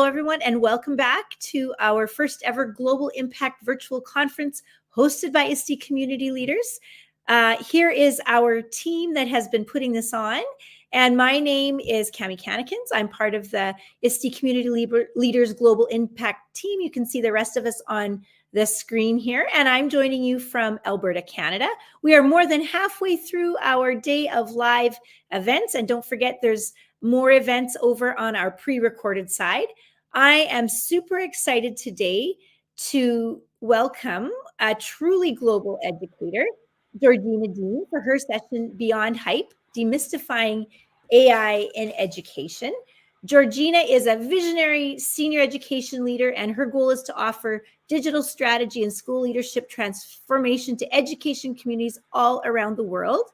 everyone, and welcome back to our first ever Global Impact Virtual Conference hosted by ISTE Community Leaders. Here is our team that has been putting this on, and my name is Cami Cannikins. I'm part of the ISTE Community Leaders Global Impact team. You can see the rest of us on the screen here, and I'm joining you from Alberta, Canada. We are more than halfway through our day of live events, and don't forget there's more events over on our pre-recorded side. I am super excited today to welcome a truly global educator, Georgina Dean, for her session Beyond Hype, Demystifying AI in Education. Georgina is a visionary senior education leader, and her goal is to offer digital strategy and school leadership transformation to education communities all around the world.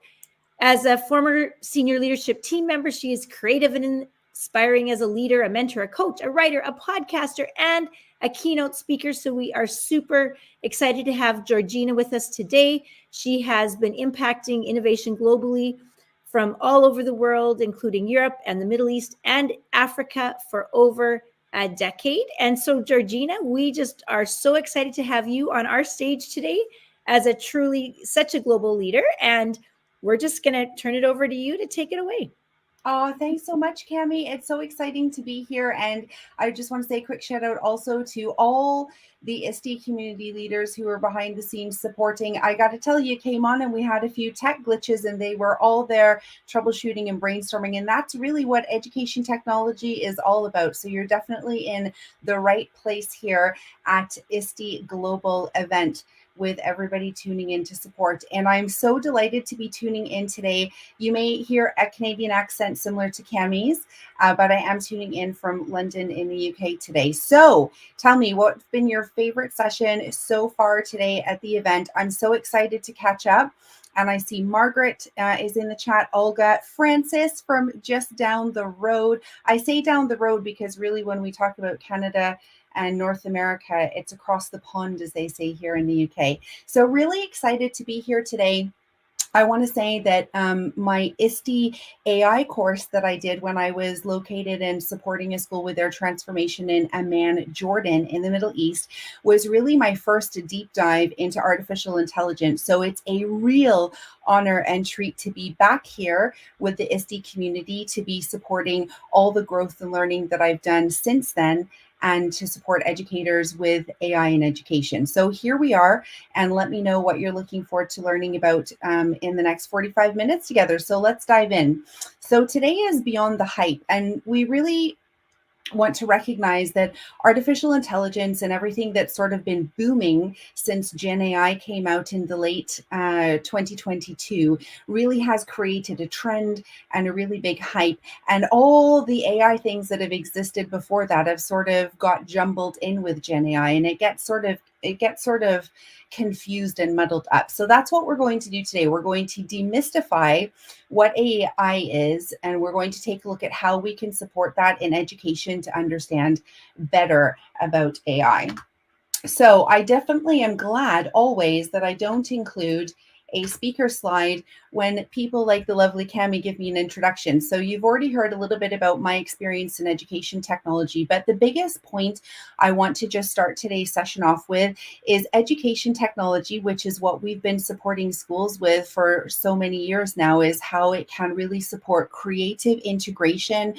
As a former senior leadership team member, she is creative and inspiring as a leader, a mentor, a coach, a writer, a podcaster, and a keynote speaker. So we are super excited to have Georgina with us today. She has been impacting innovation globally from all over the world, including Europe and the Middle East and Africa for over a decade. And so, Georgina, we just are so excited to have you on our stage today as a truly such a global leader. And we're just going to turn it over to you to take it away. Oh, thanks so much, Cami. It's so exciting to be here. And I just want to say a quick shout out also to all the ISTE community leaders who are behind the scenes supporting. I got to tell you, came on and we had a few tech glitches and they were all there troubleshooting and brainstorming. And that's really what education technology is all about. So you're definitely in the right place here at ISTE Global Event, with everybody tuning in to support. And I'm so delighted to be tuning in today. You may hear a Canadian accent similar to Cami's, but I am tuning in from London in the UK today. So tell me, what's been your favorite session so far today at the event? I'm so excited to catch up. And I see Margaret is in the chat, Olga, Francis from just down the road. I say down the road because really when we talk about Canada and North America, it's across the pond, as they say here in the UK. So really excited to be here today. I want to say that my ISTE AI course that I did when I was located and supporting a school with their transformation in Amman, Jordan, in the Middle East, was really my first deep dive into artificial intelligence. So it's a real honor and treat to be back here with the ISTE community, to be supporting all the growth and learning that I've done since then, and to support educators with AI in education. So here we are, and let me know what you're looking forward to learning about in the next 45 minutes together. So let's dive in. So today is Beyond the Hype, and we really want to recognize that artificial intelligence and everything that's sort of been booming since Gen AI came out in the late 2022 really has created a trend and a really big hype. And all the AI things that have existed before that have sort of got jumbled in with Gen AI, and it gets sort of confused and muddled up. So that's what we're going to do today. We're going to demystify what AI is, and we're going to take a look at how we can support that in education to understand better about AI. So I definitely am glad always that I don't include a speaker slide when people like the lovely Cami give me an introduction. So you've already heard a little bit about my experience in education technology, but the biggest point I want to just start today's session off with is education technology, which is what we've been supporting schools with for so many years now, is how it can really support creative integration,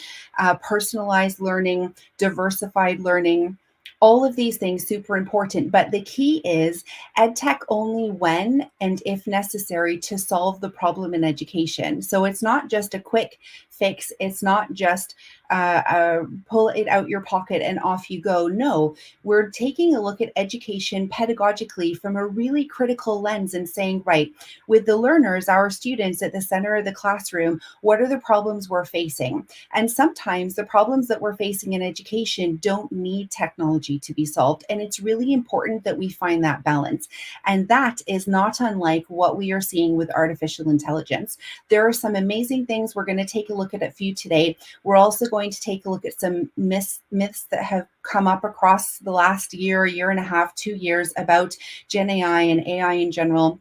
personalized learning, diversified learning. All of these things super important, but the key is EdTech only when and if necessary to solve the problem in education. So it's not just a quick fix. It's not just pull it out your pocket and off you go. No, we're taking a look at education pedagogically from a really critical lens and saying, right, with the learners, our students at the center of the classroom, what are the problems we're facing? And sometimes the problems that we're facing in education don't need technology to be solved. And it's really important that we find that balance. And that is not unlike what we are seeing with artificial intelligence. There are some amazing things. We're going to take a look at a few today. We're also going to take a look at some myths that have come up across the last year and a half, 2 years about Gen AI and AI in general.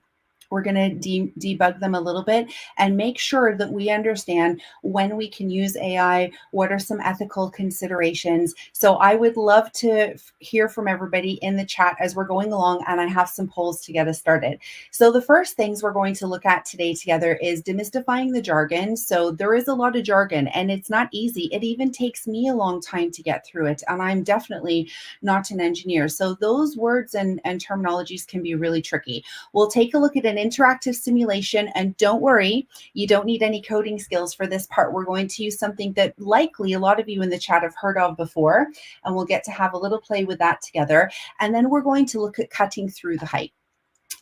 We're going to debug them a little bit and make sure that we understand when we can use AI, what are some ethical considerations. So I would love to hear from everybody in the chat as we're going along, and I have some polls to get us started. So the first things we're going to look at today together is demystifying the jargon. So there is a lot of jargon and it's not easy. It even takes me a long time to get through it, and I'm definitely not an engineer. So those words and terminologies can be really tricky. We'll take a look at an interactive simulation, and don't worry, you don't need any coding skills for this part. We're going to use something that likely a lot of you in the chat have heard of before, and we'll get to have a little play with that together. And then we're going to look at cutting through the hype.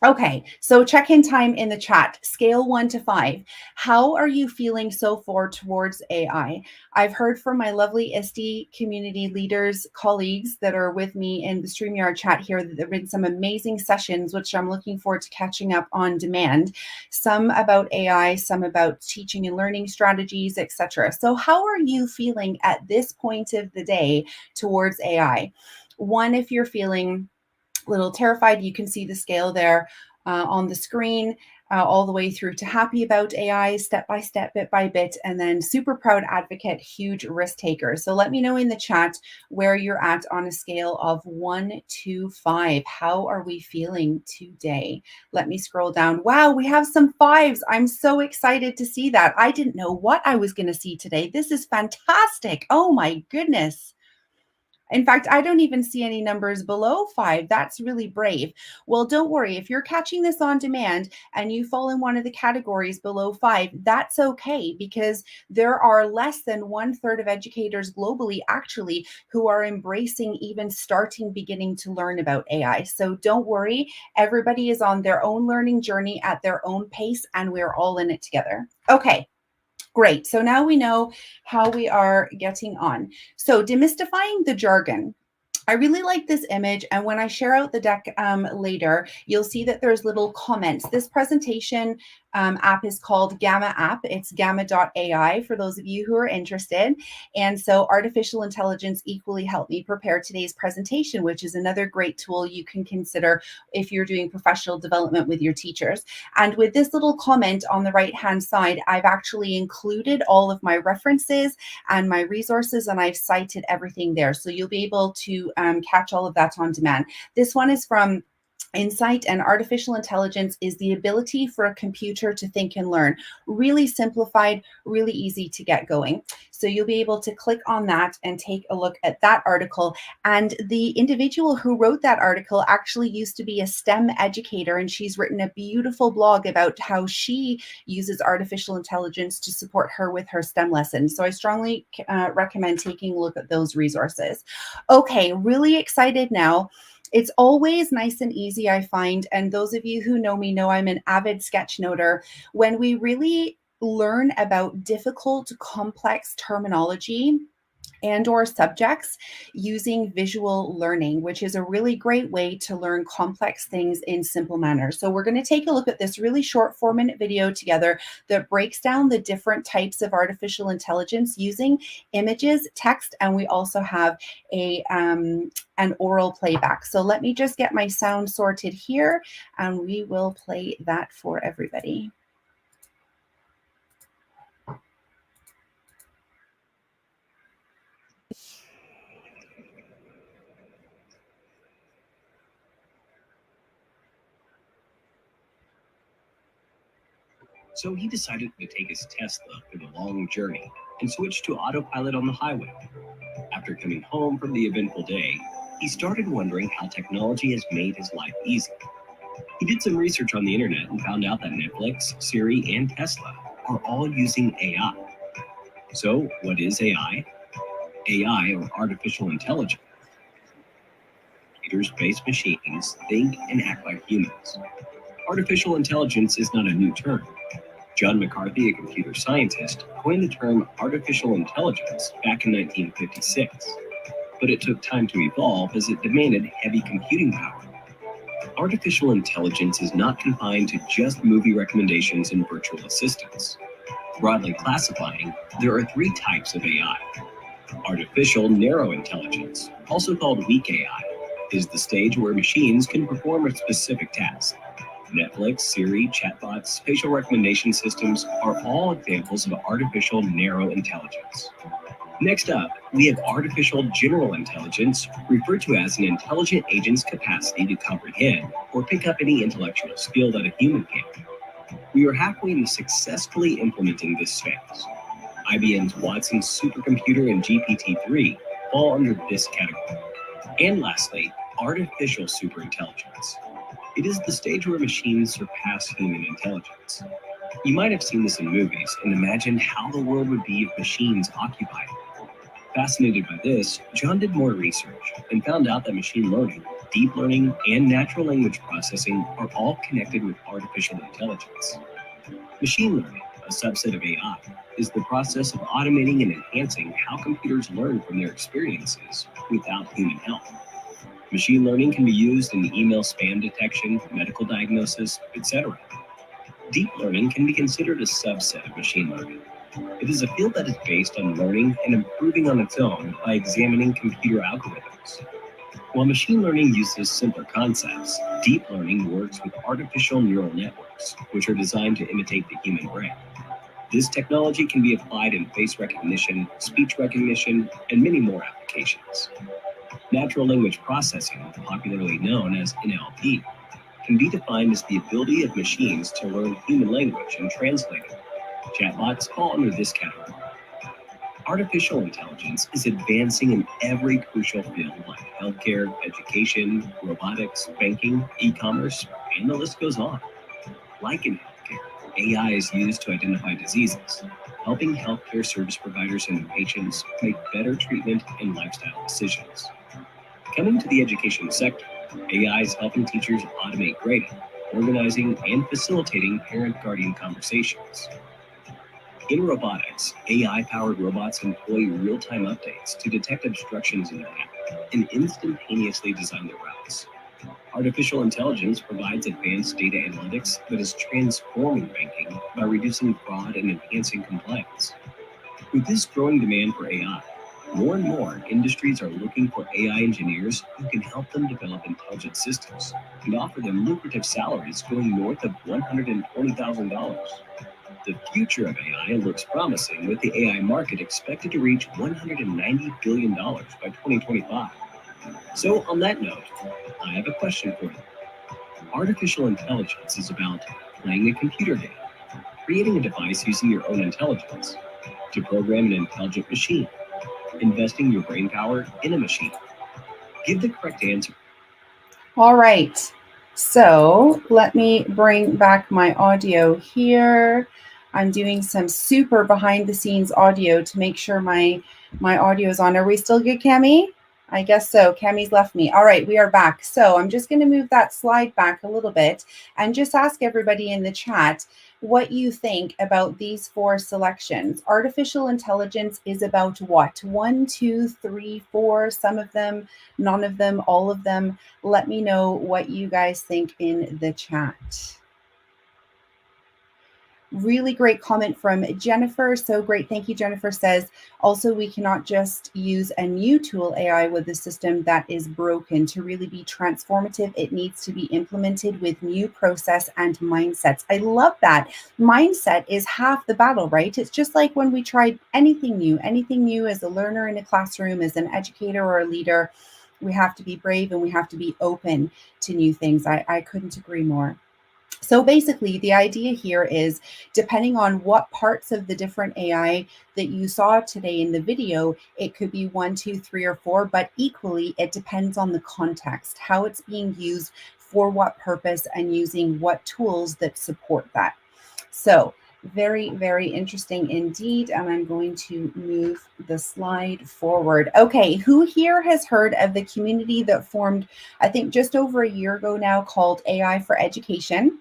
Okay, so check-in time in the chat, scale 1 to 5. How are you feeling so far towards AI? I've heard from my lovely ISTE community leaders, colleagues that are with me in the StreamYard chat here, that there have been some amazing sessions, which I'm looking forward to catching up on demand. Some about AI, some about teaching and learning strategies, etc. So how are you feeling at this point of the day towards AI? 1, if you're feeling little terrified, you can see the scale there on the screen, all the way through to happy about AI, step by step, bit by bit, and then super proud advocate, huge risk taker. So let me know in the chat where you're at on a scale of 1 to 5. How are we feeling today? Let me scroll down. Wow, we have some 5s. I'm so excited to see that. I didn't know what I was going to see today. This is fantastic. Oh my goodness. In fact, I don't even see any numbers below 5. That's really brave. Well, don't worry. If you're catching this on demand and you fall in one of the categories below 5, that's okay, because there are less than 1/3 of educators globally actually who are embracing, even starting, beginning to learn about AI. So don't worry. Everybody is on their own learning journey at their own pace, and we're all in it together. Okay. Great. So now we know how we are getting on. So demystifying the jargon. I really like this image, and when I share out the deck later, you'll see that there's little comments. This presentation app is called Gamma app. It's gamma.ai for those of you who are interested. And so artificial intelligence equally helped me prepare today's presentation, which is another great tool you can consider if you're doing professional development with your teachers. And with this little comment on the right-hand side, I've actually included all of my references and my resources, and I've cited everything there. So you'll be able to catch all of that on demand. This one is from Insight, and artificial intelligence is the ability for a computer to think and learn. Really simplified, really easy to get going. So you'll be able to click on that and take a look at that article. And the individual who wrote that article actually used to be a STEM educator, and she's written a beautiful blog about how she uses artificial intelligence to support her with her STEM lessons. So I strongly recommend taking a look at those resources. Okay, really excited now. It's always nice and easy, I find, and those of you who know me know I'm an avid sketch noter. When we really learn about difficult, complex terminology and or subjects using visual learning, which is a really great way to learn complex things in simple manners. So we're going to take a look at this really short 4-minute video together that breaks down the different types of artificial intelligence using images, text, and we also have an oral playback. So let me just get my sound sorted here, and we will play that for everybody. So he decided to take his Tesla for the long journey and switch to autopilot on the highway. After coming home from the eventful day, he started wondering how technology has made his life easy. He did some research on the internet and found out that Netflix, Siri, and Tesla are all using AI. So what is AI? AI, or artificial intelligence, computers-based machines think and act like humans. Artificial intelligence is not a new term. John McCarthy, a computer scientist, coined the term artificial intelligence back in 1956, but it took time to evolve as it demanded heavy computing power. Artificial intelligence is not confined to just movie recommendations and virtual assistants. Broadly classifying, there are 3 types of AI. Artificial narrow intelligence, also called weak AI, is the stage where machines can perform a specific task. Netflix, Siri, chatbots, facial recommendation systems are all examples of artificial narrow intelligence. Next up, we have artificial general intelligence, referred to as an intelligent agent's capacity to comprehend or pick up any intellectual skill that a human can. We are halfway into successfully implementing this space. IBM's Watson supercomputer and GPT-3 fall under this category. And lastly, artificial superintelligence. It is the stage where machines surpass human intelligence. You might have seen this in movies and imagined how the world would be if machines occupied it. Fascinated by this, John did more research and found out that machine learning, deep learning, and natural language processing are all connected with artificial intelligence. Machine learning, a subset of AI, is the process of automating and enhancing how computers learn from their experiences without human help. Machine learning can be used in email spam detection, medical diagnosis, etc. Deep learning can be considered a subset of machine learning. It is a field that is based on learning and improving on its own by examining computer algorithms. While machine learning uses simpler concepts, deep learning works with artificial neural networks, which are designed to imitate the human brain. This technology can be applied in face recognition, speech recognition, and many more applications. Natural language processing, popularly known as NLP, can be defined as the ability of machines to learn human language and translate it. Chatbots fall under this category. Artificial intelligence is advancing in every crucial field like healthcare, education, robotics, banking, e-commerce, and the list goes on. Like in healthcare, AI is used to identify diseases, helping healthcare service providers and patients make better treatment and lifestyle decisions. Coming to the education sector, AI is helping teachers automate grading, organizing, and facilitating parent-guardian conversations. In robotics, AI-powered robots employ real-time updates to detect obstructions in their path and instantaneously design their routes. Artificial intelligence provides advanced data analytics that is transforming banking by reducing fraud and enhancing compliance. With this growing demand for AI, more and more industries are looking for AI engineers who can help them develop intelligent systems and offer them lucrative salaries going north of $120,000. The future of AI looks promising, with the AI market expected to reach $190 billion by 2025. So on that note, I have a question for you. Artificial intelligence is about playing a computer game, creating a device using your own intelligence, to program an intelligent machine, investing your brain power in a machine. Give the correct answer. All right. So let me bring back my audio here. I'm doing some super behind the scenes audio to make sure my audio is on. Are we still good, Cami? I guess so. Cami's left me. All right, we are back. So I'm just going to move that slide back a little bit and just ask everybody in the chat what you think about these four selections. Artificial intelligence is about what? 1, 2, 3, 4, some of them, none of them, all of them. Let me know what you guys think in the chat. Really great comment from Jennifer. So great. Thank you, Jennifer. Says, also, we cannot just use a new tool AI with a system that is broken. To really be transformative, it needs to be implemented with new process and mindsets. I love that. Mindset is half the battle, right? It's just like when we tried anything new as a learner in a classroom, as an educator or a leader, we have to be brave and we have to be open to new things. I couldn't agree more. So basically, the idea here is, depending on what parts of the different AI that you saw today in the video, it could be 1, 2, 3, or 4, but equally, it depends on the context, how it's being used, for what purpose, and using what tools that support that. So very, very interesting indeed. And I'm going to move the slide forward. Okay, who here has heard of the community that formed, I think, just over a year ago now, called AI for Education,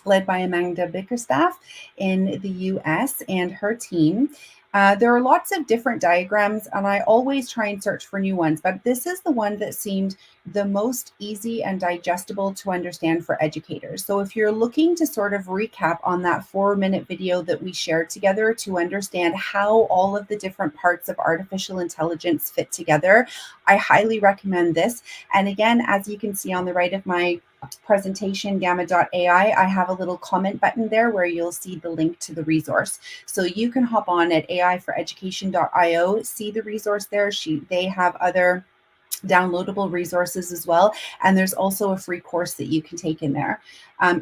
led by Amanda Bickerstaff in the US and her team? There are lots of different diagrams, and I always try and search for new ones, but this is the one that seemed the most easy and digestible to understand for educators. So if you're looking to sort of recap on that 4-minute video that we shared together to understand how all of the different parts of artificial intelligence fit together, I highly recommend this. And again, as you can see on the right of my presentation gamma.ai, I have a little comment button there where you'll see the link to the resource. So you can hop on at aiforeducation.io, see the resource there. They have other downloadable resources as well. And there's also a free course that you can take in there.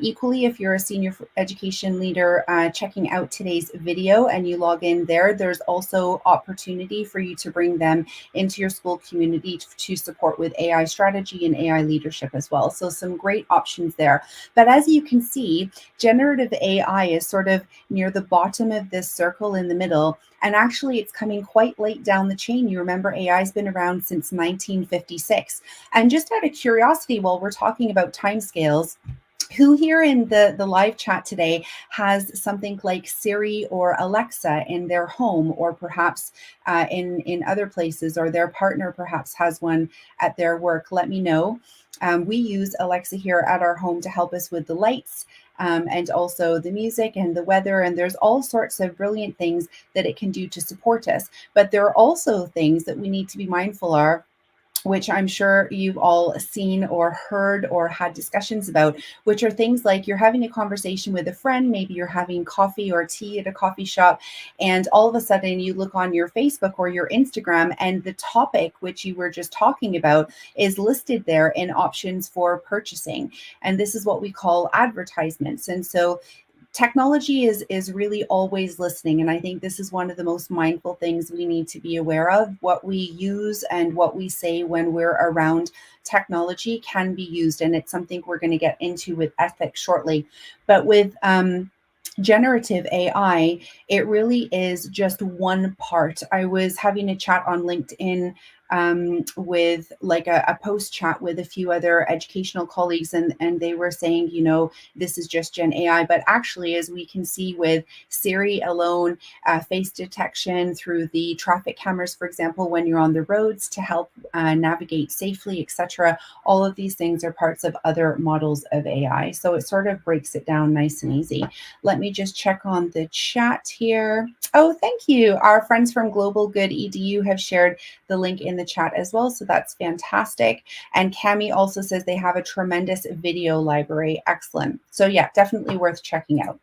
Equally, if you're a senior education leader checking out today's video and you log in there, there's also opportunity for you to bring them into your school community to support with AI strategy and AI leadership as well. So some great options there. But as you can see, generative AI is sort of near the bottom of this circle in the middle. And actually, it's coming quite late down the chain. You remember AI has been around since 1956. And just out of curiosity, while we're talking about timescales, who here in the live chat today has something like Siri or Alexa in their home, or perhaps in other places, or their partner perhaps has one at their work? Let me know. We use Alexa here at our home to help us with the lights, and also the music and the weather. And there's all sorts of brilliant things that it can do to support us. But there are also things that we need to be mindful of, which I'm sure you've all seen or heard or had discussions about, which are things like you're having a conversation with a friend, maybe you're having coffee or tea at a coffee shop, and all of a sudden you look on your Facebook or your Instagram, and the topic which you were just talking about is listed there in options for purchasing. And this is what we call advertisements. And so technology is really always listening. And I think this is one of the most mindful things we need to be aware of. What we use and what we say when we're around technology can be used. And it's something we're going to get into with ethics shortly. But with generative AI, it really is just one part. I was having a chat on LinkedIn with like a post chat with a few other educational colleagues, and they were saying, you know, this is just Gen AI. But actually, as we can see with Siri alone, face detection through the traffic cameras, for example, when you're on the roads to help navigate safely, etc. All of these things are parts of other models of AI. So it sort of breaks it down nice and easy. Let me just check on the chat here. Oh, thank you. Our friends from Global Good EDU have shared the link in the chat as well. So that's fantastic. And Cami also says they have a tremendous video library. Excellent. So yeah, definitely worth checking out.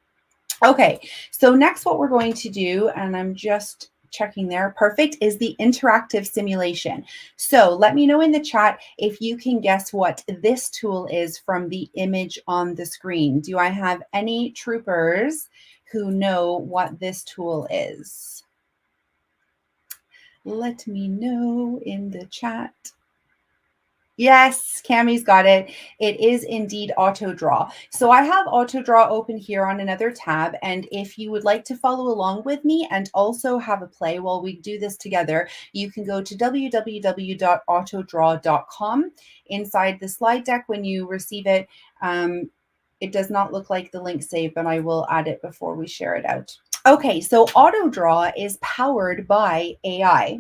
Okay, so next what we're going to do, and I'm just checking there, perfect, is the interactive simulation. So let me know in the chat if you can guess what this tool is from the image on the screen. Do I have any troopers who know what this tool is? Let me know in the chat. Yes, Cammie's got it. It is indeed auto draw. So I have auto draw open here on another tab. And if you would like to follow along with me and also have a play while we do this together, you can go to www.autodraw.com. Inside the slide deck, when you receive it, it does not look like the link saved, but I will add it before we share it out. Okay, so auto draw is powered by AI.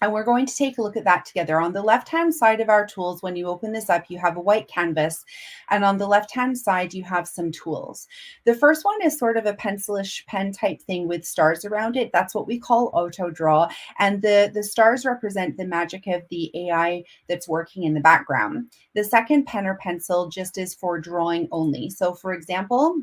And we're going to take a look at that together. On the left-hand side of our tools, when you open this up, you have a white canvas. And on the left-hand side, you have some tools. The first one is sort of a pencilish pen type thing with stars around it. That's what we call auto draw. And the stars represent the magic of the AI that's working in the background. The second pen or pencil just is for drawing only. So for example,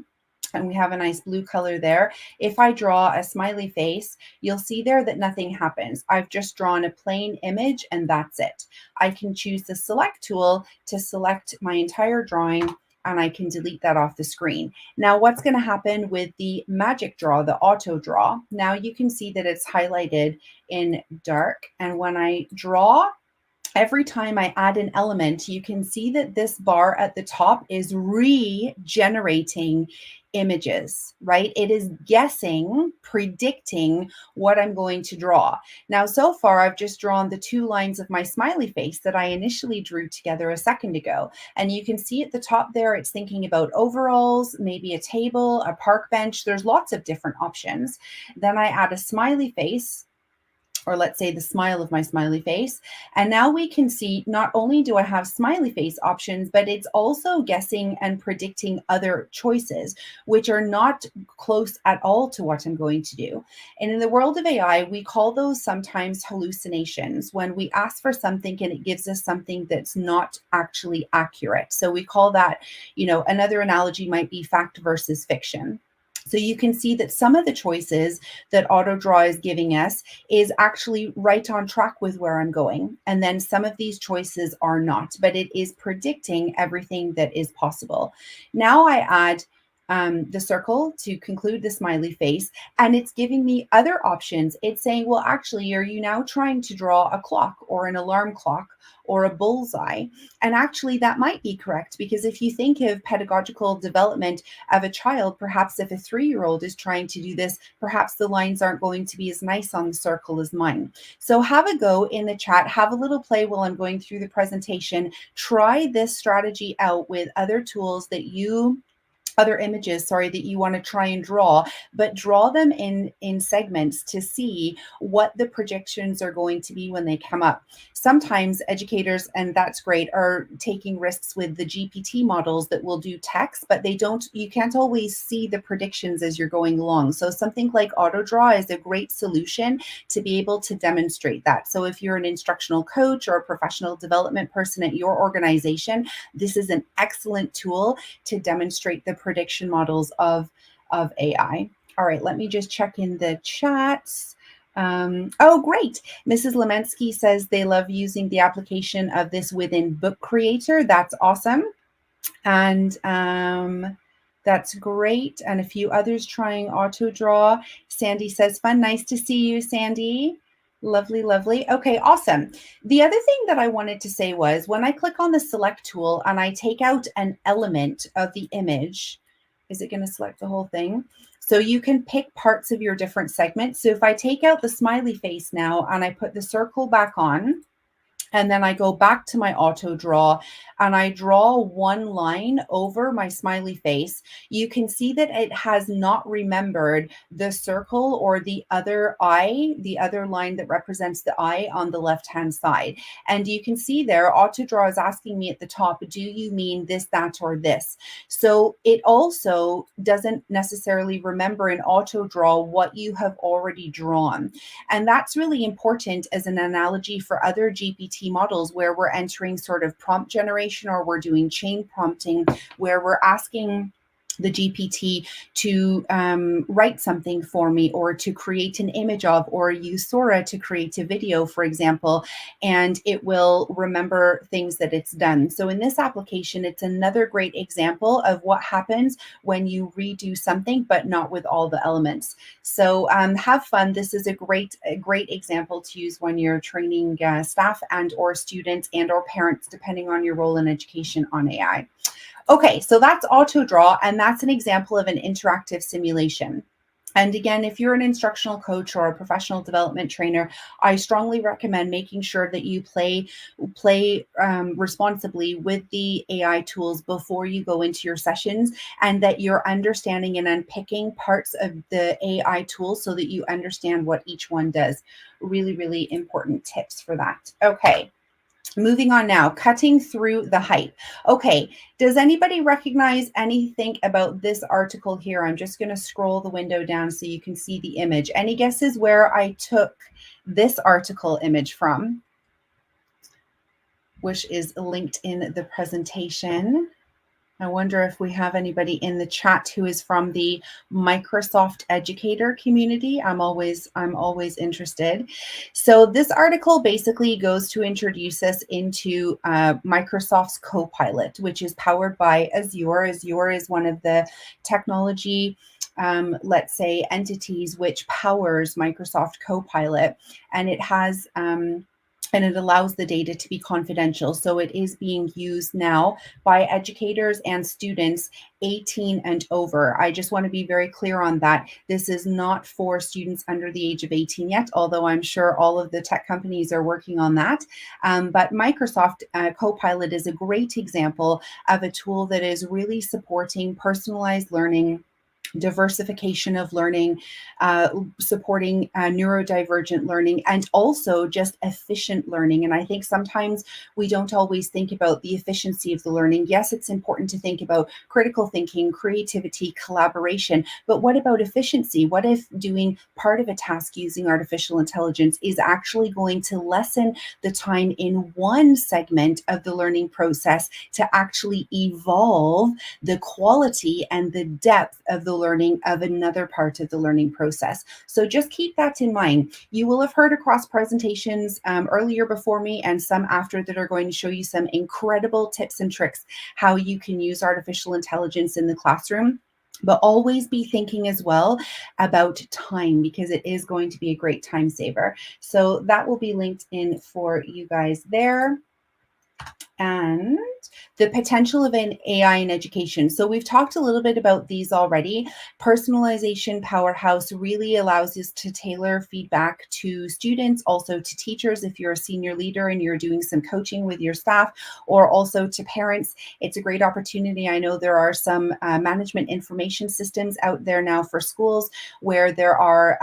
and we have a nice blue color there. If I draw a smiley face, you'll see there that nothing happens. I've just drawn a plain image and that's it. I can choose the select tool to select my entire drawing, and I can delete that off the screen. Now, what's going to happen with the magic draw, the auto draw? Now you can see that it's highlighted in dark. And when I draw, every time I add an element, you can see that this bar at the top is regenerating images, right? It is guessing, predicting what I'm going to draw. Now, so far, I've just drawn the two lines of my smiley face that I initially drew together a second ago. And you can see at the top there, it's thinking about overalls, maybe a table, a park bench. There's lots of different options. Then I add a smiley face. or let's say the smile of my smiley face. And now we can see not only do I have smiley face options, but it's also guessing and predicting other choices, which are not close at all to what I'm going to do. And in the world of AI, we call those sometimes hallucinations, when we ask for something and it gives us something that's not actually accurate. So we call that, another analogy might be fact versus fiction. So you can see that some of the choices that AutoDraw is giving us is actually right on track with where I'm going. And then some of these choices are not, but it is predicting everything that is possible. Now I add the circle to conclude the smiley face, and it's giving me other options. It's saying, well, actually, are you now trying to draw a clock or an alarm clock or a bullseye? And actually, that might be correct, because if you think of pedagogical development of a child, perhaps if a 3-year-old is trying to do this, perhaps the lines aren't going to be as nice on the circle as mine. So have a go in the chat, have a little play while I'm going through the presentation. Try this strategy out with other tools that other images, that you want to try and draw, but draw them in segments to see what the projections are going to be when they come up. Sometimes educators, and that's great, are taking risks with the GPT models that will do text, but you can't always see the predictions as you're going along. So something like AutoDraw is a great solution to be able to demonstrate that. So if you're an instructional coach or a professional development person at your organization, this is an excellent tool to demonstrate the prediction models of AI. All right, let me just check in the chats. Oh, great. Mrs. Lemensky says they love using the application of this within Book Creator. That's awesome. And that's great. And a few others trying AutoDraw. Sandy says, fun. Nice to see you, Sandy. Lovely, lovely. Okay, awesome. The other thing that I wanted to say was, when I click on the select tool and I take out an element of the image, is it going to select the whole thing? So you can pick parts of your different segments. So if I take out the smiley face now and I put the circle back on, and then I go back to my AutoDraw and I draw one line over my smiley face, you can see that it has not remembered the circle or the other eye, the other line that represents the eye on the left-hand side. And you can see there, AutoDraw is asking me at the top, do you mean this, that, or this? So it also doesn't necessarily remember in AutoDraw what you have already drawn. And that's really important as an analogy for other GPT models where we're entering sort of prompt generation, or we're doing chain prompting, where we're asking the GPT to write something for me, or to create an image of, or use Sora to create a video, for example, and it will remember things that it's done. So in this application, it's another great example of what happens when you redo something, but not with all the elements. So have fun. This is a great example to use when you're training staff and or students and or parents, depending on your role in education, on AI. Okay, so that's AutoDraw, and that's an example of an interactive simulation. And again, if you're an instructional coach or a professional development trainer, I strongly recommend making sure that you play responsibly with the AI tools before you go into your sessions, and that you're understanding and unpicking parts of the AI tools so that you understand what each one does. Really, really important tips for that. Okay. Moving on now, cutting through the hype. Okay, does anybody recognize anything about this article here? I'm just going to scroll the window down so you can see the image. Any guesses where I took this article image from, which is linked in the presentation? I wonder if we have anybody in the chat who is from the Microsoft educator community. I'm always interested. So this article basically goes to introduce us into Microsoft's Copilot, which is powered by Azure. Azure is one of the technology let's say entities which powers Microsoft Copilot, and it has and it allows the data to be confidential. So it is being used now by educators and students 18 and over. I just want to be very clear on that. This is not for students under the age of 18 yet, although I'm sure all of the tech companies are working on that. But Microsoft Copilot is a great example of a tool that is really supporting personalized learning diversification of learning, supporting neurodivergent learning, and also just efficient learning. And I think sometimes we don't always think about the efficiency of the learning. Yes, it's important to think about critical thinking, creativity, collaboration, but what about efficiency? What if doing part of a task using artificial intelligence is actually going to lessen the time in one segment of the learning process to actually evolve the quality and the depth of the learning of another part of the learning process? So just keep that in mind. You will have heard across presentations earlier before me and some after that are going to show you some incredible tips and tricks how you can use artificial intelligence in the classroom. But always be thinking as well about time, because it is going to be a great time saver. So that will be linked in for you guys there. And the potential of an AI in education. So we've talked a little bit about these already. Personalization powerhouse really allows us to tailor feedback to students, also to teachers if you're a senior leader and you're doing some coaching with your staff, or also to parents. It's a great opportunity. I know there are some management information systems out there now for schools where there are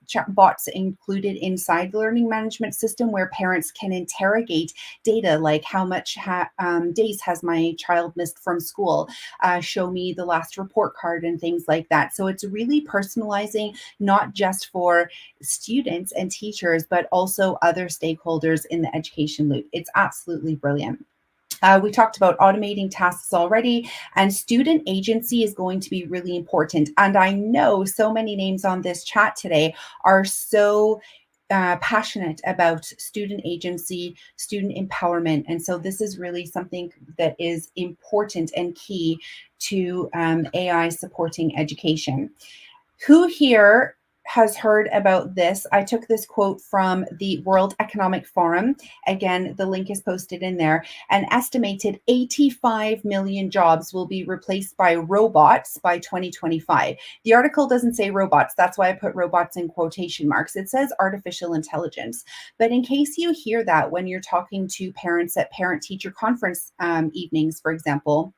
chat bots included inside the learning management system where parents can interrogate data like how much days has my child missed from school, show me the last report card and things like that. So it's really personalizing, not just for students and teachers, but also other stakeholders in the education loop. It's absolutely brilliant. We talked about automating tasks already, and student agency is going to be really important. And I know so many names on this chat today are so passionate about student agency, student empowerment. And so this is really something that is important and key to AI supporting education. Who here has heard about this? I took this quote from the World Economic Forum. Again, the link is posted in there. An estimated 85 million jobs will be replaced by robots by 2025. The article doesn't say robots. That's why I put robots in quotation marks. It says artificial intelligence. But in case you hear that when you're talking to parents at parent-teacher conference evenings, for example,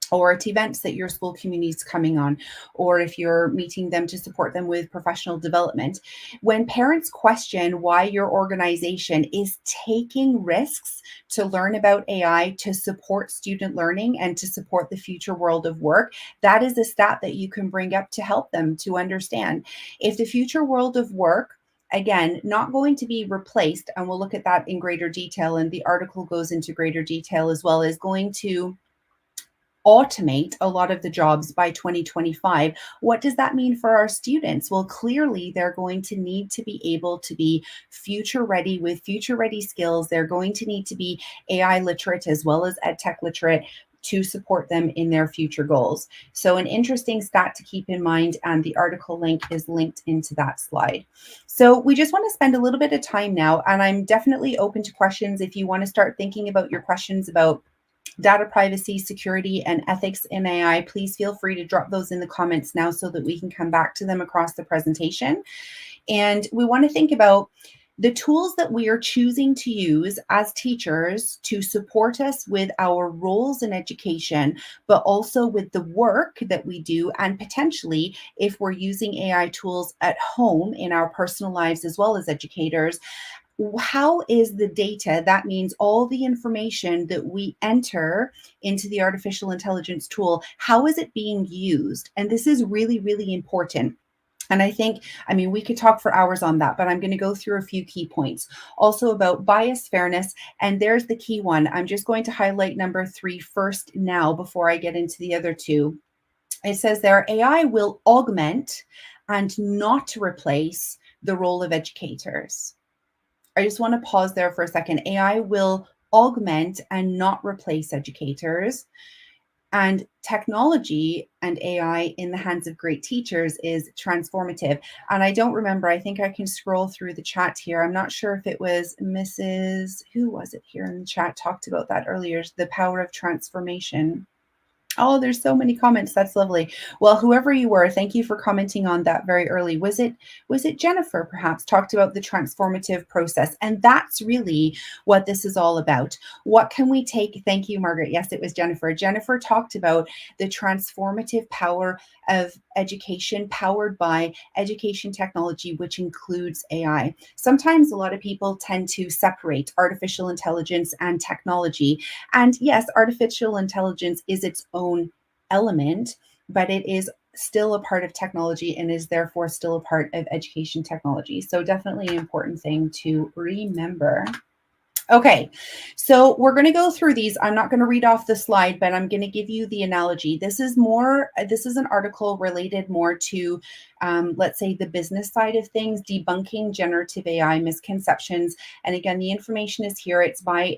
or at events that your school community is coming on, or if you're meeting them to support them with professional development. When parents question why your organization is taking risks to learn about AI to support student learning and to support the future world of work, that is a stat that you can bring up to help them to understand. If the future world of work, again, not going to be replaced, and we'll look at that in greater detail, and the article goes into greater detail as well, is going to automate a lot of the jobs by 2025. What does that mean for our students? Well, clearly they're going to need to be able to be future ready with future ready skills. They're going to need to be AI literate as well as ed tech literate to support them in their future goals. So an interesting stat to keep in mind, and the article link is linked into that slide. So we just want to spend a little bit of time now, and I'm definitely open to questions. If you want to start thinking about your questions about data privacy, security, and ethics in AI, please feel free to drop those in the comments now so that we can come back to them across the presentation. And we want to think about the tools that we are choosing to use as teachers to support us with our roles in education, but also with the work that we do, and potentially if we're using AI tools at home in our personal lives as well as educators. How is the data, that means all the information that we enter into the artificial intelligence tool, how is it being used? And this is really, really important. And I mean, we could talk for hours on that, but I'm going to go through a few key points. Also about bias, fairness, and there's the key one. I'm just going to highlight number 3 first now before I get into the other two. It says there, AI will augment and not replace the role of educators. I just want to pause there for a second. AI will augment and not replace educators. And technology and AI in the hands of great teachers is transformative. And I don't remember, I think I can scroll through the chat here. I'm not sure if it was who was it here in the chat talked about that earlier, the power of transformation. Oh, there's so many comments. That's lovely. Well, whoever you were, thank you for commenting on that very early. Was it Jennifer perhaps talked about the transformative process? And that's really what this is all about. What can we take? Thank you, Margaret. Yes, it was Jennifer. Jennifer talked about the transformative power of education powered by education technology, which includes AI. Sometimes a lot of people tend to separate artificial intelligence and technology. And yes, artificial intelligence is its own element, but it is still a part of technology and is therefore still a part of education technology. So definitely an important thing to remember. Okay, so we're going to go through these. I'm not going to read off the slide, but I'm going to give you the analogy. This is an article related more to, let's say, the business side of things, debunking generative AI misconceptions. And again, the information is here. It's by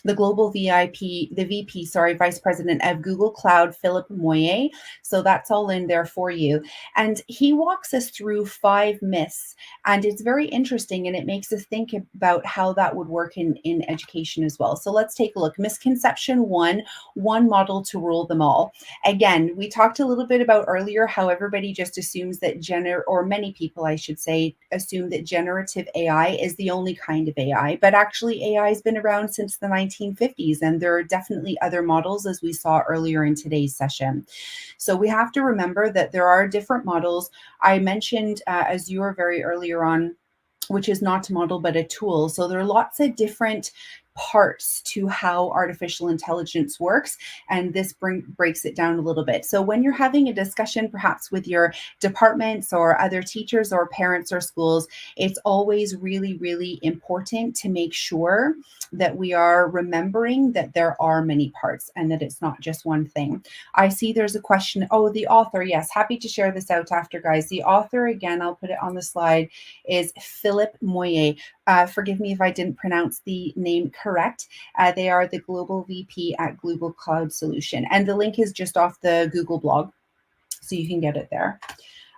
the global vice president of Google Cloud, Philip Moyer. So that's all in there for you. And he walks us through 5 myths, and it's very interesting, and it makes us think about how that would work in education as well. So let's take a look. Misconception one model to rule them all. Again, we talked a little bit about earlier how everybody just assumes that or many people, I should say, assume that generative AI is the only kind of AI, but actually AI has been around since the 1950s, and there are definitely other models, as we saw earlier in today's session. So we have to remember that there are different models. I mentioned, as you were very earlier on, which is not a model but a tool. So there are lots of different parts to how artificial intelligence works, and this breaks it down a little bit. So when you're having a discussion perhaps with your departments or other teachers or parents or schools, it's always really, really important to make sure that we are remembering that there are many parts and that it's not just one thing. I see there's a question. Oh, the author. Yes, happy to share this out after, guys. The author, again, I'll put it on the slide, is Philip Moyer. Forgive me if I didn't pronounce the name correct. They are the Global VP at Google Cloud Solution. And the link is just off the Google blog, so you can get it there.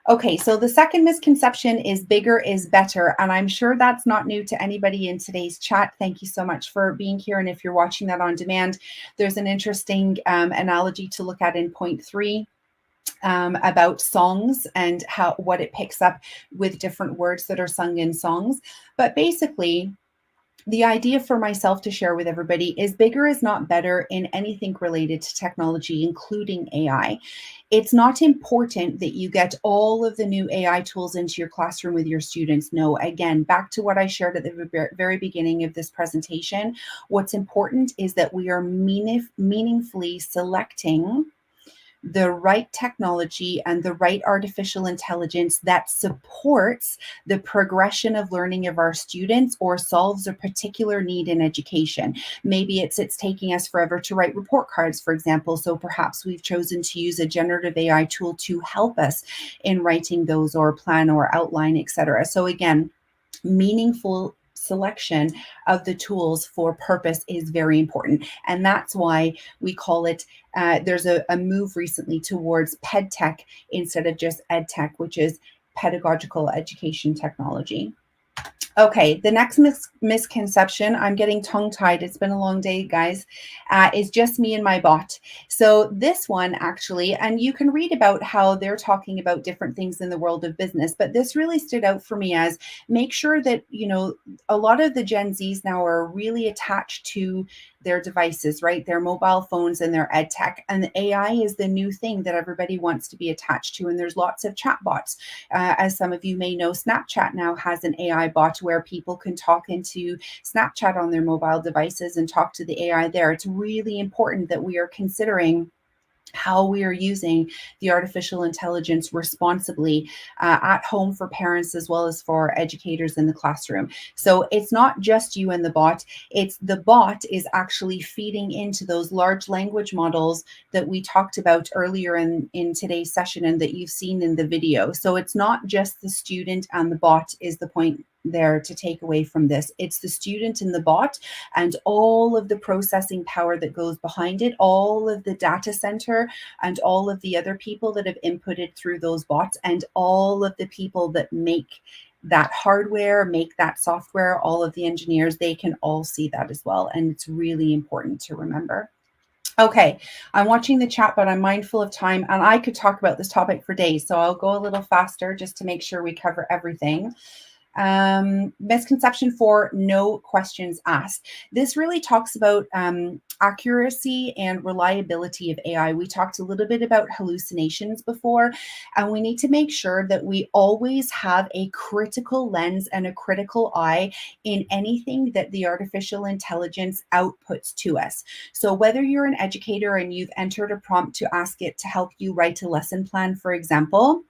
Okay, so the second misconception is bigger is better. And I'm sure that's not new to anybody in today's chat. Thank you so much for being here. And if you're watching that on demand, there's an interesting analogy to look at in point 3. About songs and what it picks up with different words that are sung in songs. But basically, the idea for myself to share with everybody is bigger is not better in anything related to technology, including AI. It's not important that you get all of the new AI tools into your classroom with your students. No, again, back to what I shared at the very beginning of this presentation, what's important is that we are meaningfully selecting the right technology and the right artificial intelligence that supports the progression of learning of our students or solves a particular need in education. Maybe it's taking us forever to write report cards, for example. So perhaps we've chosen to use a generative AI tool to help us in writing those, or plan or outline, etc. So again, meaningful selection of the tools for purpose is very important. And that's why we call it, there's a move recently towards PedTech instead of just EdTech, which is pedagogical education technology. Okay, the next misconception, I'm getting tongue-tied, it's been a long day, guys, is just me and my bot. So this one actually, and you can read about how they're talking about different things in the world of business, but this really stood out for me as make sure that, a lot of the Gen Zs now are really attached to their devices, right? Their mobile phones and their ed tech. And AI is the new thing that everybody wants to be attached to. And there's lots of chatbots. As some of you may know, Snapchat now has an AI bot where people can talk into Snapchat on their mobile devices and talk to the AI there. It's really important that we are considering how we are using the artificial intelligence responsibly at home for parents as well as for educators in the classroom. So it's not just you and the bot, it's the bot is actually feeding into those large language models that we talked about earlier in today's session and that you've seen in the video. So it's not just the student and the bot is the point there to take away from this. It's the student and the bot and all of the processing power that goes behind it, all of the data center and all of the other people that have inputted through those bots and all of the people that make that hardware, make that software, all of the engineers, they can all see that as well. And it's really important to remember. Okay, I'm watching the chat, but I'm mindful of time, and I could talk about this topic for days, so I'll go a little faster just to make sure we cover everything. Misconception 4, no questions asked. This really talks about accuracy and reliability of AI. We talked a little bit about hallucinations before, and we need to make sure that we always have a critical lens and a critical eye in anything that the artificial intelligence outputs to us. So whether you're an educator and you've entered a prompt to ask it to help you write a lesson plan, for example,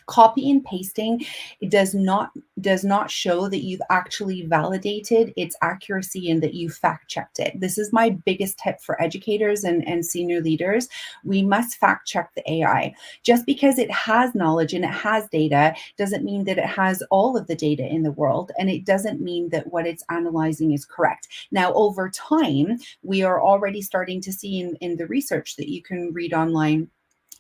copy and pasting, it does not show that you've actually validated its accuracy and that you fact checked it. This is my biggest tip for educators and senior leaders. We must fact check the AI. Just because it has knowledge and it has data doesn't mean that it has all of the data in the world, and it doesn't mean that what it's analyzing is correct. Now, over time, we are already starting to see in the research that you can read online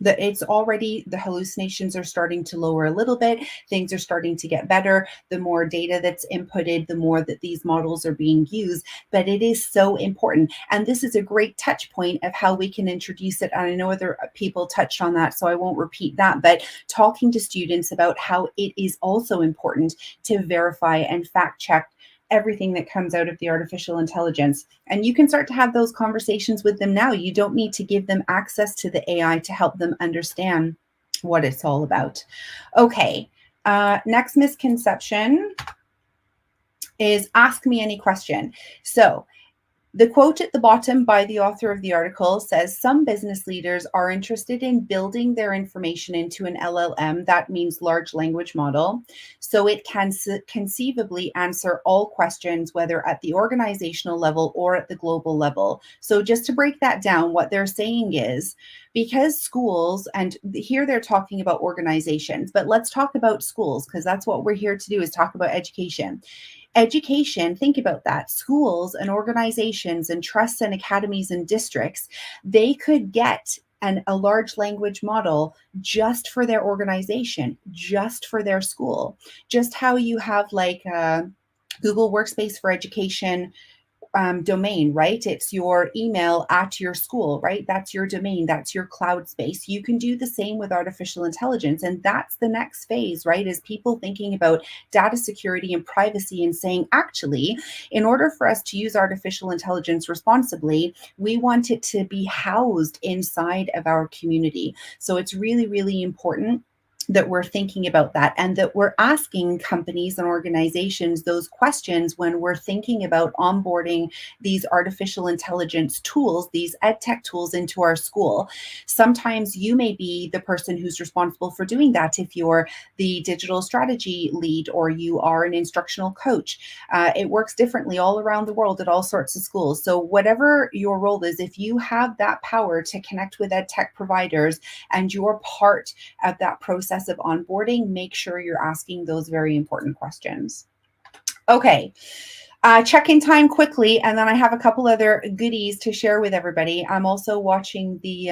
that it's already, the hallucinations are starting to lower a little bit. Things are starting to get better. The more data that's inputted, the more that these models are being used. But it is so important. And this is a great touch point of how we can introduce it. And I know other people touched on that, so I won't repeat that. But talking to students about how it is also important to verify and fact check everything that comes out of the artificial intelligence. And you can start to have those conversations with them now. You don't need to give them access to the AI to help them understand what it's all about. Okay, next misconception is ask me any question. So the quote at the bottom by the author of the article says, some business leaders are interested in building their information into an LLM, that means large language model, so it can conceivably answer all questions, whether at the organizational level or at the global level. So just to break that down, what they're saying is, because schools, and here they're talking about organizations, but let's talk about schools, because that's what we're here to do, is talk about education. Education, think about that. Schools and organizations and trusts and academies and districts, they could get a large language model just for their organization, just for their school. Just how you have like Google Workspace for Education domain, right? It's your email at your school, right? That's your domain, that's your cloud space. You can do the same with artificial intelligence. And that's the next phase, right? Is people thinking about data security and privacy and saying, actually, in order for us to use artificial intelligence responsibly, we want it to be housed inside of our community. So it's really, really important that we're thinking about that, and that we're asking companies and organizations those questions when we're thinking about onboarding these artificial intelligence tools, these ed tech tools into our school. Sometimes you may be the person who's responsible for doing that if you're the digital strategy lead or you are an instructional coach. It works differently all around the world at all sorts of schools. So whatever your role is, if you have that power to connect with ed tech providers and you're part of that process of onboarding, make sure you're asking those very important questions. Okay, check-in time quickly, and then I have a couple other goodies to share with everybody. I'm also watching the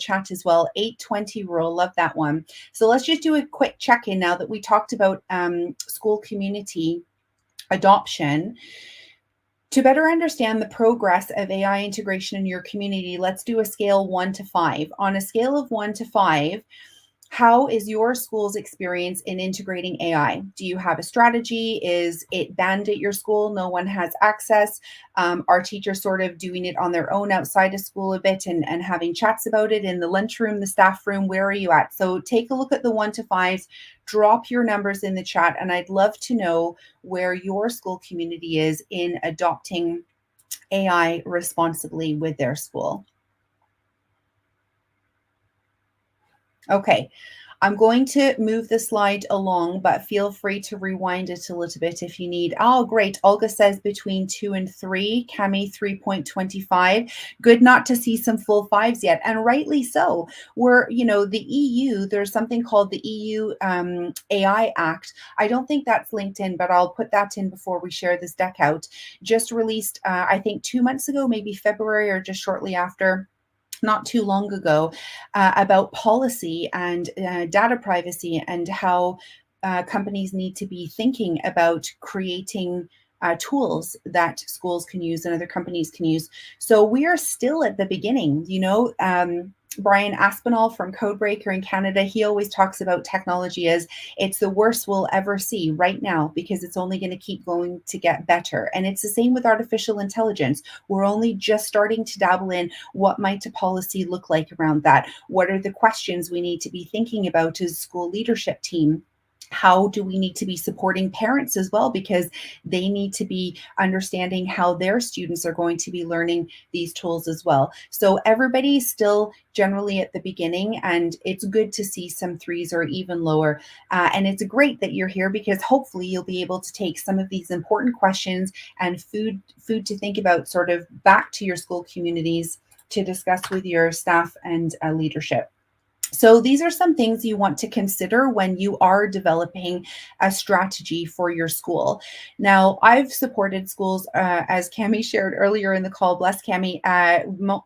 chat as well. 8:20 rule, love that one. So let's just do a quick check-in now that we talked about school community adoption. To better understand the progress of AI integration in your community, let's do a scale 1 to 5. On a scale of 1 to 5, how is your school's experience in integrating AI? Do you have a strategy? Is it banned at your school? No one has access? Are teachers sort of doing it on their own outside of school a bit and having chats about it in the lunchroom, the staff room? Where are you at? So take a look at the 1 to 5s, drop your numbers in the chat, and I'd love to know where your school community is in adopting AI responsibly with their school. Okay, I'm going to move the slide along, but feel free to rewind it a little bit if you need. Oh, great. Olga says between 2 and 3, Cami 3.25. Good not to see some full 5s yet, and rightly so. We're, the EU, there's something called the EU AI Act. I don't think that's linked in, but I'll put that in before we share this deck out. Just released, I think 2 months ago, maybe February or just shortly after, not too long ago, about policy and data privacy and how companies need to be thinking about creating tools that schools can use and other companies can use. So we are still at the beginning. Brian Aspinall from Codebreaker in Canada, he always talks about technology as it's the worst we'll ever see right now because it's only going to keep going to get better. And it's the same with artificial intelligence. We're only just starting to dabble in what might a policy look like around that. What are the questions we need to be thinking about as a school leadership team? How do we need to be supporting parents as well? Because they need to be understanding how their students are going to be learning these tools as well. So everybody's still generally at the beginning, and it's good to see some threes or even lower. And it's great that you're here because hopefully you'll be able to take some of these important questions and food to think about sort of back to your school communities to discuss with your staff and leadership. So these are some things you want to consider when you are developing a strategy for your school. Now, I've supported schools, as Cami shared earlier in the call, bless Cami,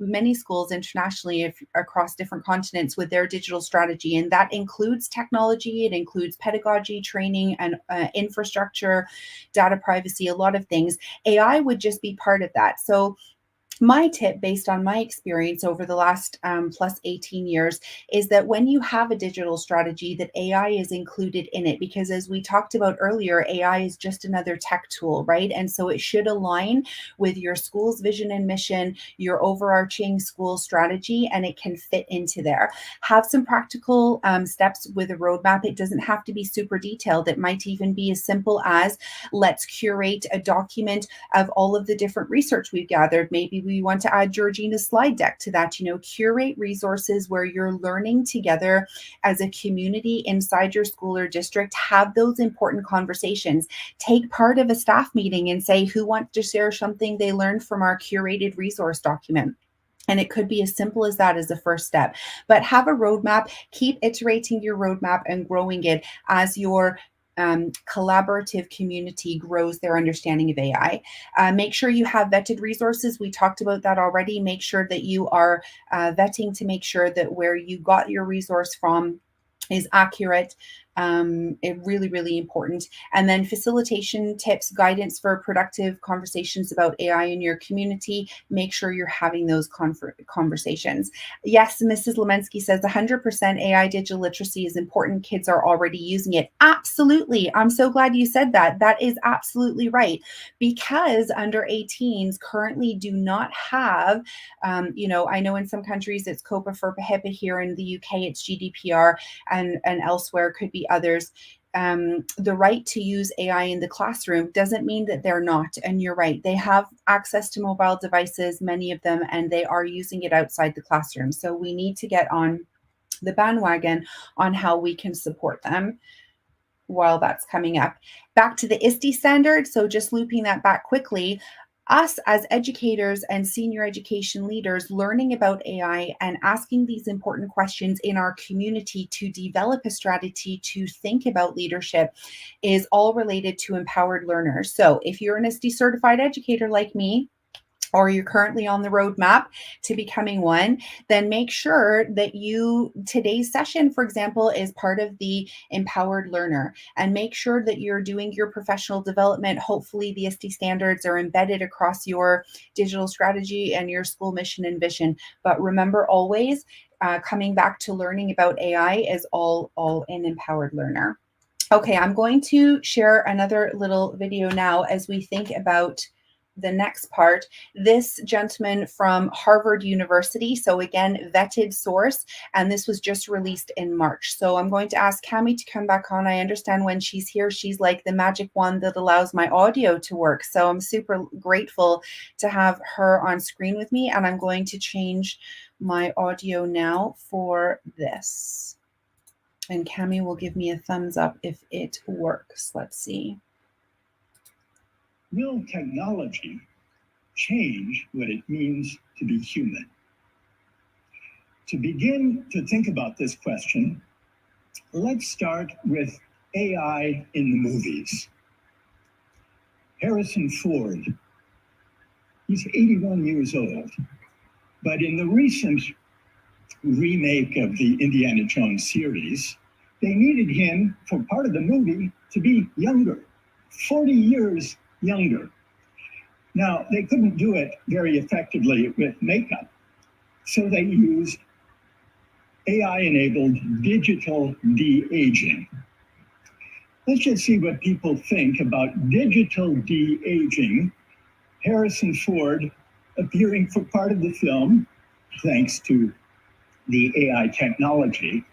many schools internationally across different continents with their digital strategy. And that includes technology, it includes pedagogy, training, and infrastructure, data privacy, a lot of things. AI would just be part of that. So my tip, based on my experience over the last plus 18 years, is that when you have a digital strategy, that AI is included in it, because as we talked about earlier, AI is just another tech tool, right? And so it should align with your school's vision and mission, your overarching school strategy, and it can fit into there. Have some practical steps with a roadmap. It doesn't have to be super detailed. It might even be as simple as, let's curate a document of all of the different research we've gathered. Maybe we want to add Georgina's slide deck to that, curate resources where you're learning together as a community inside your school or district. Have those important conversations. Take part of a staff meeting and say, who wants to share something they learned from our curated resource document? And it could be as simple as that as the first step. But have a roadmap, keep iterating your roadmap and growing it as your collaborative community grows their understanding of AI. Make sure you have vetted resources. We talked about that already. Make sure that you are vetting to make sure that where you got your resource from is accurate. Really, really important. And then facilitation tips, guidance for productive conversations about AI in your community. Make sure you're having those conversations. Yes, Mrs. Lemensky says 100% AI digital literacy is important. Kids are already using it. Absolutely. I'm so glad you said that. That is absolutely right. Because under 18s currently do not have, I know in some countries it's COPA for HIPAA. Here in the UK, it's GDPR, and elsewhere could be others. The right to use AI in the classroom doesn't mean that they're not. And you're right, they have access to mobile devices, many of them, and they are using it outside the classroom. So we need to get on the bandwagon on how we can support them while that's coming up. Back to the ISTE standard. So just looping that back quickly, us as educators and senior education leaders learning about AI and asking these important questions in our community to develop a strategy to think about leadership is all related to empowered learners. So if you're an ISTE certified educator like me, or you're currently on the roadmap to becoming one, then make sure that today's session, for example, is part of the empowered learner, and make sure that you're doing your professional development. Hopefully the ISTE standards are embedded across your digital strategy and your school mission and vision. But remember always, coming back to learning about AI is all in empowered learner. Okay, I'm going to share another little video now as we think about the next part. This gentleman from Harvard University, so again, vetted source, and this was just released in March. So I'm going to ask Cami to come back on. I understand when she's here, she's like the magic wand that allows my audio to work. So I'm super grateful to have her on screen with me, and I'm going to change my audio now for this. And Cami will give me a thumbs up if it works. Let's see. Will technology change what it means to be human? To begin to think about this question, let's start with AI in the movies. Harrison Ford, he's 81 years old, but in the recent remake of the Indiana Jones series, they needed him for part of the movie to be younger. 40 years younger. Now, they couldn't do it very effectively with makeup, so they used AI-enabled digital de-aging. Let's just see what people think about digital de-aging. Harrison Ford appearing for part of the film, thanks to the AI technology,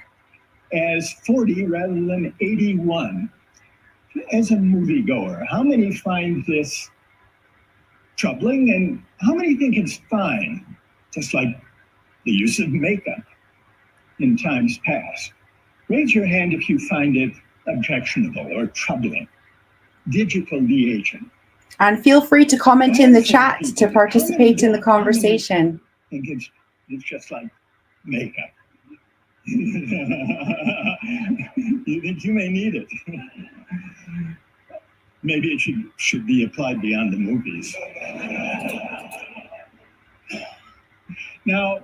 as 40 rather than 81. As a moviegoer, how many find this troubling, and how many think it's fine, just like the use of makeup in times past? Raise your hand if you find it objectionable or troubling. Digital de-aging. And feel free to comment in the chat to participate in the conversation. I think it's just like makeup. You think you may need it. Maybe it should be applied beyond the movies. Now,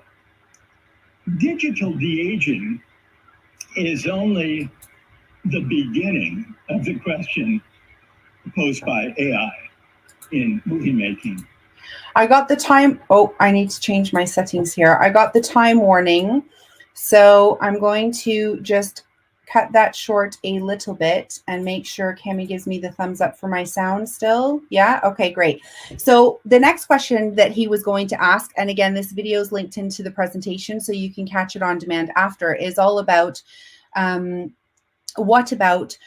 digital de-aging is only the beginning of the question posed by AI in movie making. I got the time. Oh, I need to change my settings here. I got the time warning. So I'm going to just cut that short a little bit and make sure Cami gives me the thumbs up for my sound still. Yeah. Okay, great. So the next question that he was going to ask, and again, this video is linked into the presentation so you can catch it on demand after, is all about what about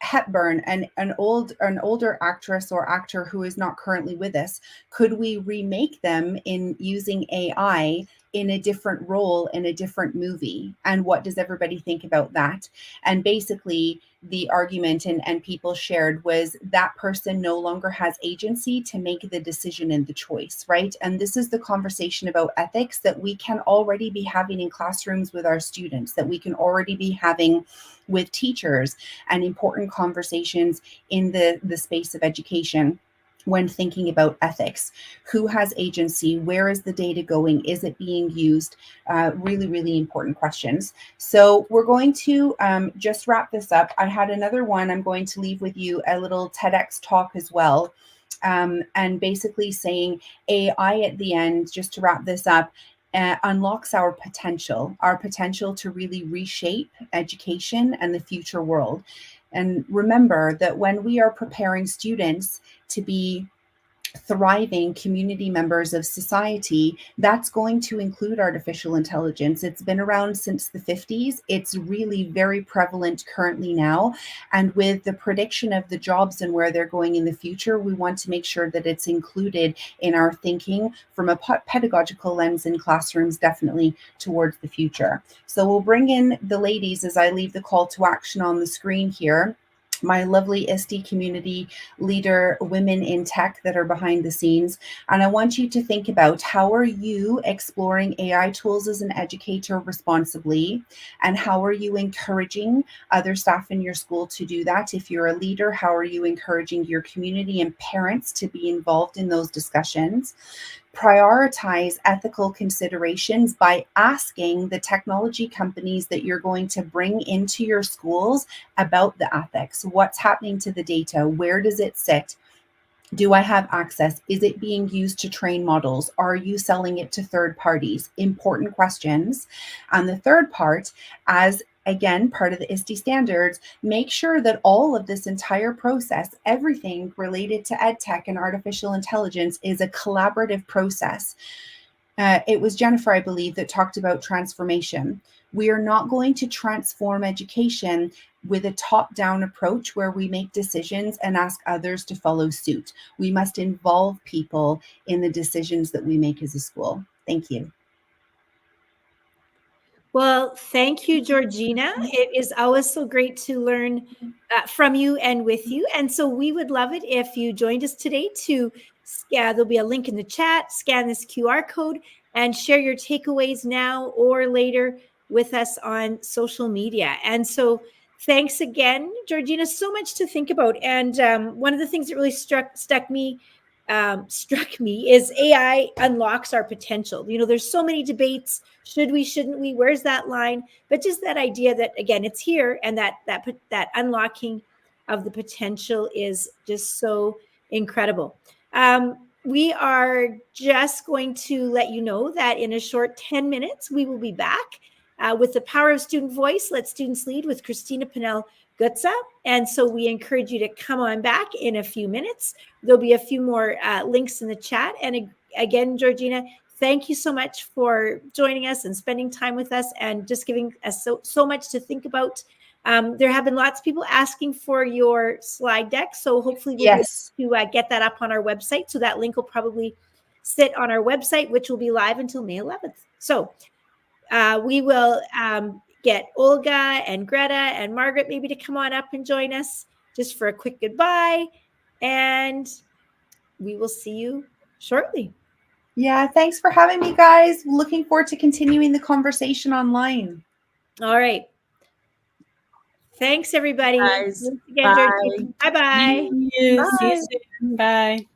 Hepburn, an older actress or actor who is not currently with us. Could we remake them in using AI in a different role in a different movie? And what does everybody think about that? And basically the argument and people shared was that person no longer has agency to make the decision and the choice, right? And this is the conversation about ethics that we can already be having in classrooms with our students, that we can already be having with teachers, and important conversations in the space of education when thinking about ethics. Who has agency? Where is the data going? Is it being used? Really, really important questions. So we're going to just wrap this up. I had another one I'm going to leave with you, a little TEDx talk as well. And basically saying AI at the end, just to wrap this up, unlocks our potential to really reshape education and the future world. And remember that when we are preparing students to be thriving community members of society, that's going to include artificial intelligence. It's been around since the 50s. It's really very prevalent currently now. And with the prediction of the jobs and where they're going in the future, we want to make sure that it's included in our thinking from a pedagogical lens in classrooms, definitely towards the future. So we'll bring in the ladies as I leave the call to action on the screen here. My lovely ISTE community leader, women in tech that are behind the scenes. And I want you to think about, how are you exploring AI tools as an educator responsibly? And how are you encouraging other staff in your school to do that? If you're a leader, how are you encouraging your community and parents to be involved in those discussions? Prioritize ethical considerations by asking the technology companies that you're going to bring into your schools about the ethics. What's happening to the data? Where does it sit? Do I have access? Is it being used to train models? Are you selling it to third parties? Important questions. And the third part, as again, part of the ISTE standards, make sure that all of this entire process, everything related to EdTech and artificial intelligence, is a collaborative process. It was Jennifer, I believe, that talked about transformation. We are not going to transform education with a top-down approach where we make decisions and ask others to follow suit. We must involve people in the decisions that we make as a school. Thank you. Well, thank you, Georgina. It is always so great to learn from you and with you. And so we would love it if you joined us today to, there'll be a link in the chat, scan this QR code and share your takeaways now or later with us on social media. And so thanks again, Georgina, so much to think about. And one of the things that really struck me is AI unlocks our potential. You know, there's so many debates. Should we, shouldn't we? Where's that line? But just that idea that, again, it's here, and that unlocking of the potential is just so incredible. We are just going to let you know that in a short 10 minutes, we will be back with the Power of Student Voice, Let Students Lead with Christina Pinnell-Gutza. And so we encourage you to come on back in a few minutes. There'll be a few more links in the chat. And again, Georgina, thank you so much for joining us and spending time with us and just giving us so much to think about. There have been lots of people asking for your slide deck. So hopefully we'll be able to get that up on our website. So that link will probably sit on our website, which will be live until May 11th. So we will get Olga and Greta and Margaret maybe to come on up and join us just for a quick goodbye. And we will see you shortly. Yeah, thanks for having me, guys. Looking forward to continuing the conversation online. All right. Thanks, everybody. Guys, Thanks again, Georgina. Bye-bye. See you soon. Bye.